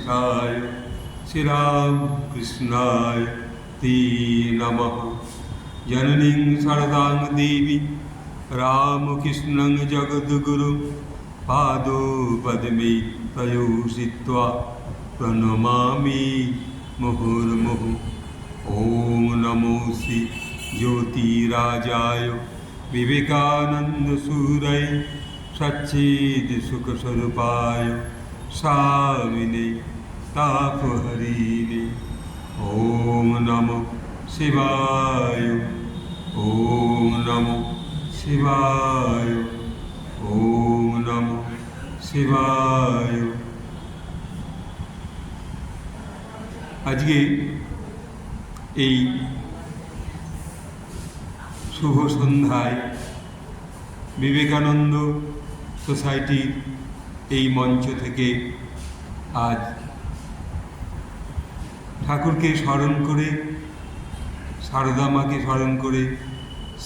वसिष्ठाय श्रीरामकृष्णाय ते नमः। जननीं शारदां देवी रामकृष्णं जगद्गुरुं पादोपद्मे तयोषित्वा प्रणमामि मुहुर्मुहुः। ॐ नमो श्री ज्योतिराजाय विवेकानन्दसूरये सच्चिदसुखस्वरूपाय स्वामिने तापहरिणे। ॐ नमो शिवाय। ॐ नमो शिवाय। ॐ नमो शिवाय। আজকে এই শুভ সন্ধ্যায় বিবেকানন্দ সোসাইটির এই মঞ্চ থেকে আজ ঠাকুরকে স্মরণ করে, সারদা মাকে স্মরণ করে,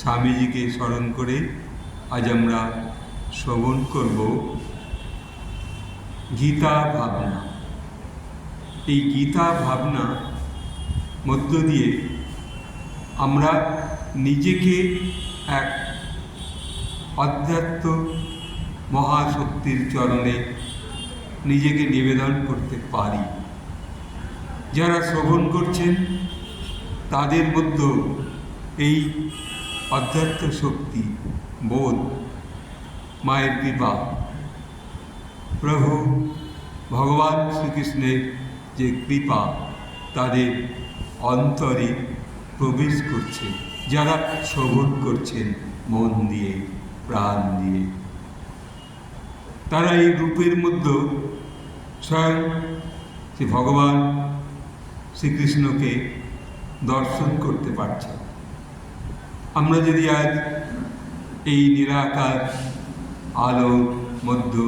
স্বামীজিকে স্মরণ করে আজ আমরা শ্রবণ করব গীতা ভাবনা। এই গীতা ভাবনা মধ্য দিয়ে আমরা নিজেকে এক অধ্যাত্ম মহাশক্তির চরণে নিজেকে নিবেদন করতে পারি। যারা শ্রবণ করছেন তাদের মধ্যে এই অধ্যাত্ম শক্তি বোধ, মায়ের কৃপা, প্রভু ভগবান শ্রীকৃষ্ণের যে কৃপা তাদের অন্তরে প্রবেশ করছে, যারা শ্রবণ করছেন মন দিয়ে, প্রাণ দিয়ে। তারা এই রূপের মধ্যে স্বয়ং শ্রী ভগবান শ্রীকৃষ্ণকে দর্শন করতে পারছে। আমরা যদি আজ এই নিরাকার আলোর মধ্যে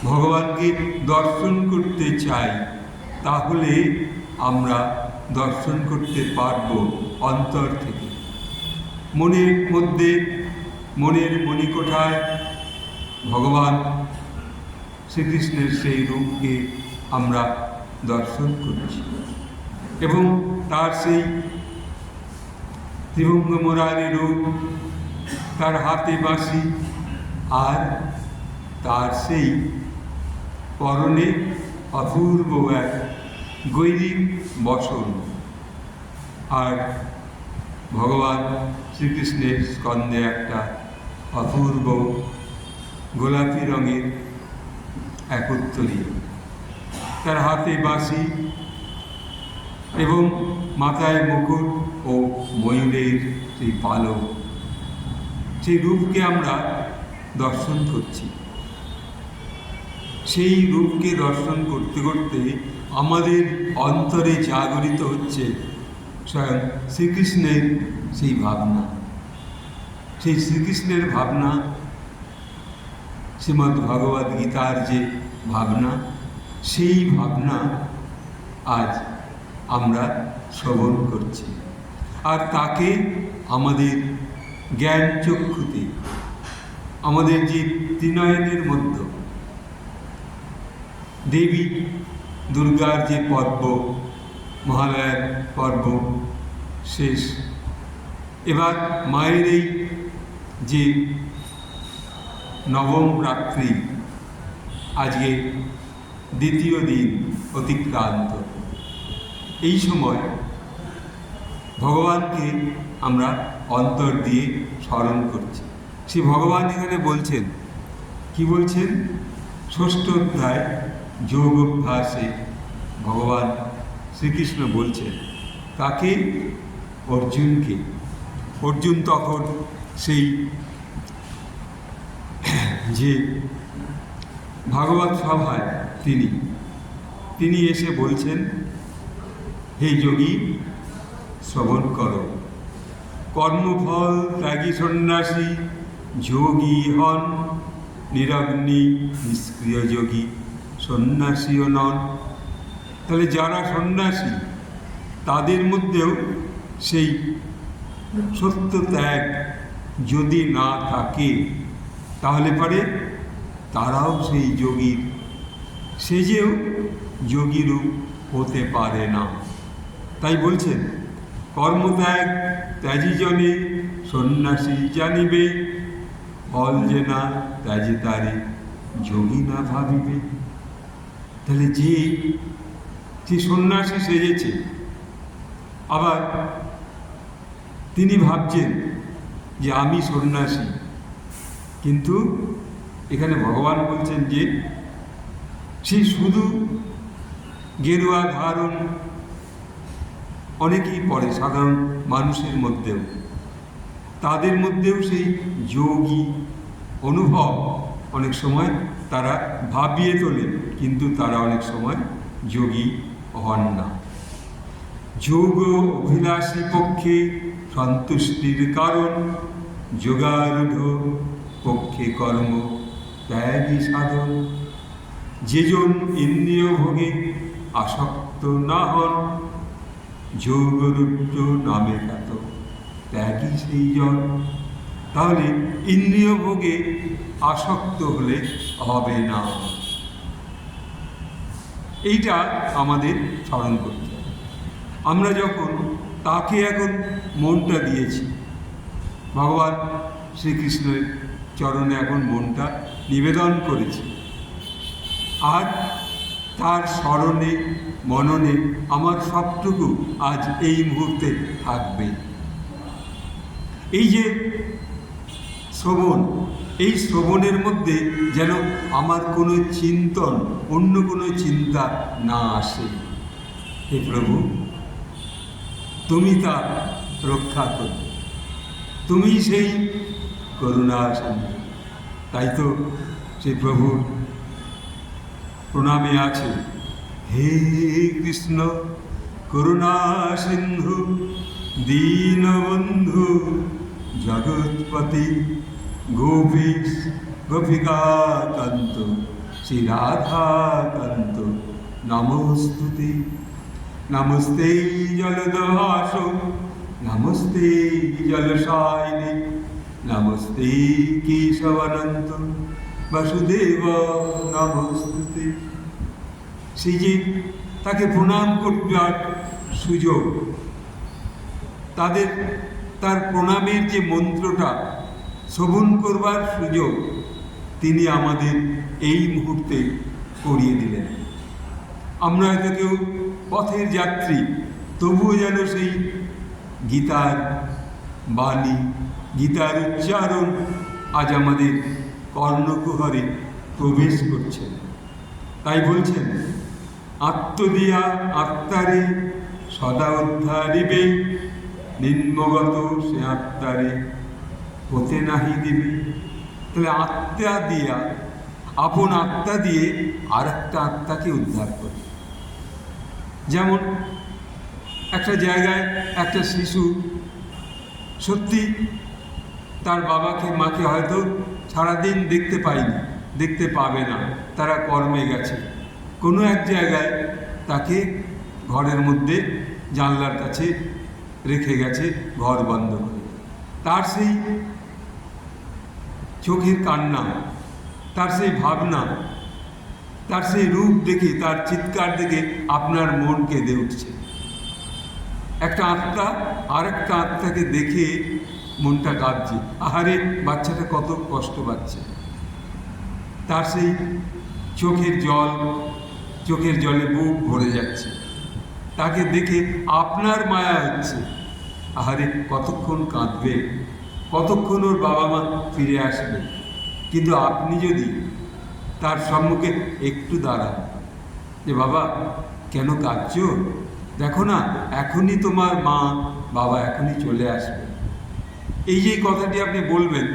ভগবানকে দর্শন করতে চাই, তাহলে আমরা দর্শন করতে পারব অন্তর থেকে। মনের মধ্যে, মনের মণিকোঠায় ভগবান শ্রীকৃষ্ণের সেই রূপকে আমরা দর্শন করছি এবং তার সেই ত্রিভঙ্গ মুরারি রূপ, তার হাতে বাঁশি আর তার সেই পরনে অপূর্ব এক গৈরিক বসন, আর ভগবান শ্রীকৃষ্ণের স্কন্ধে একটা অপূর্ব গোলাপি রঙের একত্তরী, তার হাতে বাঁশি এবং মাথায় মুকুট ও ময়ূরের সেই পালক, সেই রূপকে আমরা দর্শন করছি। সেই রূপকে দর্শন করতে করতে আমাদের অন্তরে জাগরিত হচ্ছে স্বয়ং শ্রীকৃষ্ণের সেই ভাবনা। সেই শ্রীকৃষ্ণের ভাবনা, শ্রীমদ্ ভগবদ্ গীতার যে ভাবনা, সেই ভাবনা আজ আমরা শ্রবণ করছি। আর তাকে আমাদের জ্ঞান চক্ষুতে, আমাদের যে ত্রিনয়নের মধ্যে দেবী দুর্গার যে পর্ব, মহালয়ার পর্ব শেষ, এবার মায়ের এই যে নবম রাত্রি, আজকে দ্বিতীয় দিন অতিক্রান্ত। এই সময় ভগবানকে আমরা অন্তর দিয়ে স্মরণ করছি। সে ভগবান এখানে বলছেন, কি বলছেন? ষষ্ঠ অধ্যায় যোগ অভ্যাসে ভগবান শ্রীকৃষ্ণ বলছেন তাকে, অর্জুনকে। অর্জুন তখন সেই যে ভাগবত সভায় তিনি এসে বলছেন, হে যোগী, শ্রবণ করো, কর্মফল ত্যাগী সন্ন্যাসী যোগী হন, নিরগ্নি নিষ্ক্রিয় যোগী সন্ন্যাসীও নন। তাহলে যারা সন্ন্যাসী তাদের মধ্যেও সেই সত্য ত্যাগ যদি না থাকে, তাহলে পরে তারাও সেই যোগীর সেজেও যোগীরূপ হতে পারে না। তাই বলছেন, কর্মত্যাগ ত্যাজি জনে সন্ন্যাসী জানিবে, ফল যে না ত্যাজি তারে যোগী না ভাবিবে। তাহলে যে সন্ন্যাসী সেজেছে, আবার তিনি ভাবছেন যে আমি সন্ন্যাসী, কিন্তু এখানে ভগবান বলছেন যে সে শুধু গেরুয়া ধারণ অনেকেই পড়ে, সাধারণ মানুষের মধ্যেও, তাদের মধ্যেও সেই যোগী অনুভব অনেক সময় তারা ভাবিয়ে তোলে, কিন্তু তারা অনেক সময় যোগী হন না। যোগ অভিলাষী পক্ষে সন্তুষ্টির কারণ, যোগারূঢ় পক্ষে কর্ম ত্যাগী সাধন। যেজন ইন্দ্রিয় ভোগে আসক্ত না হন, যোগরূঢ় নামে খ্যাত ত্যাগী সেই জন। তাহলে ইন্দ্রিয় ভোগে আসক্ত হলে হবে না, এইটা আমাদের স্মরণ করতে হবে। আমরা যখন তাকে এখন মনটা দিয়েছি, ভগবান শ্রীকৃষ্ণের চরণে এখন মনটা নিবেদন করেছি, আর তার স্মরণে মননে আমার সবটুকু আজ এই মুহূর্তে থাকবে। এই যে শ্রবণ, এই শ্রবণের মধ্যে যেন আমার কোনো চিন্তন, অন্য কোনো চিন্তা না আসে। হে প্রভু, তুমি তা রক্ষা করো, তুমি সেই করুণা সিন্ধু। তাই তো সেই প্রভুর প্রণামে আছে, হে কৃষ্ণ করুণা সিন্ধু দীনবন্ধু জগৎপতি গোপিকাকান্ত শ্রী রাধাকান্ত নমস্তুতে। নমস্তে জলদহাস, নমস্তে জলশায়িনী, নমস্তে কেশবানন্ত বাসুদেব নমস্তুতে। সেই যে তাকে প্রণাম করবার সুযোগ, তার প্রণামের যে মন্ত্রটা শ্রবণ করবার সুযোগ তিনি আমাদের এই মুহূর্তে করিয়ে দিলেন। আমরা হয়তো কেউ পথের যাত্রী, তবুও যেন সেই গীতার বাণী, গীতার উচ্চারণ আজ আমাদের কর্ণকুহরে প্রবেশ করছে। তাই বলছেন, আত্মদিয়া আত্মারে সদা উদ্ধারিবে, নিম্নগত সে আত্মারে হতে নাহি দিবে। তাহলে আত্মা দিয়া, আপন আত্মা দিয়ে আর একটা আত্মাকে উদ্ধার করে। যেমন একটা জায়গায় একটা শিশু সত্যি তার বাবাকে মাকে হয়তো সারাদিন দেখতে পায়নি, দেখতে পাবে না, তারা কর্মে গেছে। কোনো এক জায়গায় তাকে ঘরের মধ্যে জানলার কাছে রেখে গেছে, ঘর বন্ধ করে। তার সেই চোখের কান্না, তার সেই ভাবনা, তার সেই রূপ দেখে, তার চিৎকার দেখে আপনার মন কেঁদে উঠছে। একটা আত্মা আর একটা আত্মাকে দেখে মনটা কাঁদছে, আহারে বাচ্চাটা কত কষ্ট পাচ্ছে। তার সেই চোখের জলে বুক ভরে যাচ্ছে, তাকে দেখে আপনার মায়া হচ্ছে, আহারে কতক্ষণ কাঁদবে, কতক্ষণ ওর বাবা মা ফিরে আসবে। কিন্তু আপনি যদি তার সম্মুখে একটু দাঁড়ান, যে বাবা কেন কাঁদছো, দেখো না এখনই তোমার মা বাবা এখনই চলে আসবে, এই যে কথাটি আপনি বলবেন,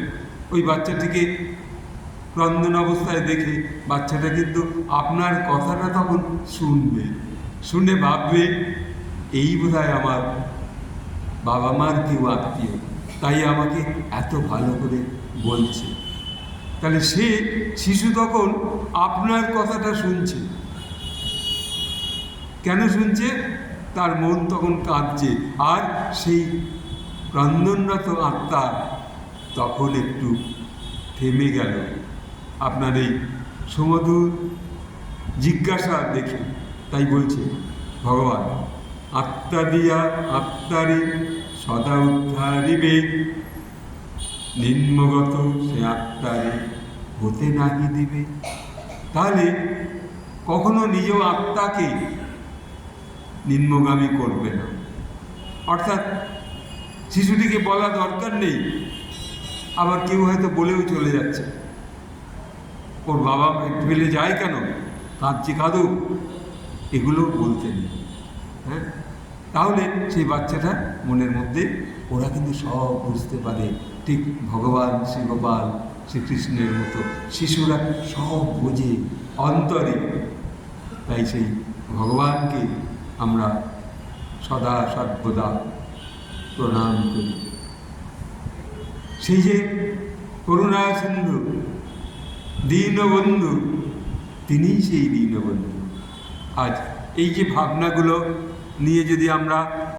ওই বাচ্চাটিকে ক্রন্দন অবস্থায় দেখে বাচ্চাটা কিন্তু আপনার কথাটা তখন শুনবে, শুনে ভাববে এই বোধহয় আমার বাবা মার কেউ আত্মীয়, তাই আমাকে এত ভালো করে বলছে। তাহলে সে শিশু তখন আপনার কথাটা শুনছে। কেন শুনছে? তার মন তখন কাঁদছে, আর সেই ক্রন্দনরত আত্মা তখন একটু থেমে গেল আপনার এই সুমধুর জিজ্ঞাসা দেখে। তাই বলছে ভগবান, আত্মা দিয়া আত্মারে সদা উদ্ধারিবে, নিম্নগত সে আত্মারে হতে নাহি দিবে। তাহলে কখনো নিজ আত্মাকে নিম্নগামী করবে না। অর্থাৎ শিশুটিকে বলা দরকার নেই, আবার কেউ হয়তো বলেও চলে যাচ্ছে, ওর বাবা ফেলে যায় কেন, কাঁদছে কাঁদুক, এগুলো বলতে নেই। হ্যাঁ, তাহলে সেই বাচ্চাটা মনের মধ্যে ওরা কিন্তু সব বুঝতে পারে, ঠিক ভগবান শ্রীগোপাল শ্রীকৃষ্ণের মতো শিশুরা সব বোঝে অন্তরে। তাই সেই ভগবানকে আমরা সদা সর্বদা প্রণাম করি। সেই যে করুণা সিন্ধু দীনবন্ধু, তিনিই সেই দীনবন্ধু। আজ এই যে ভাবনাগুলো নিয়ে যদি আমরা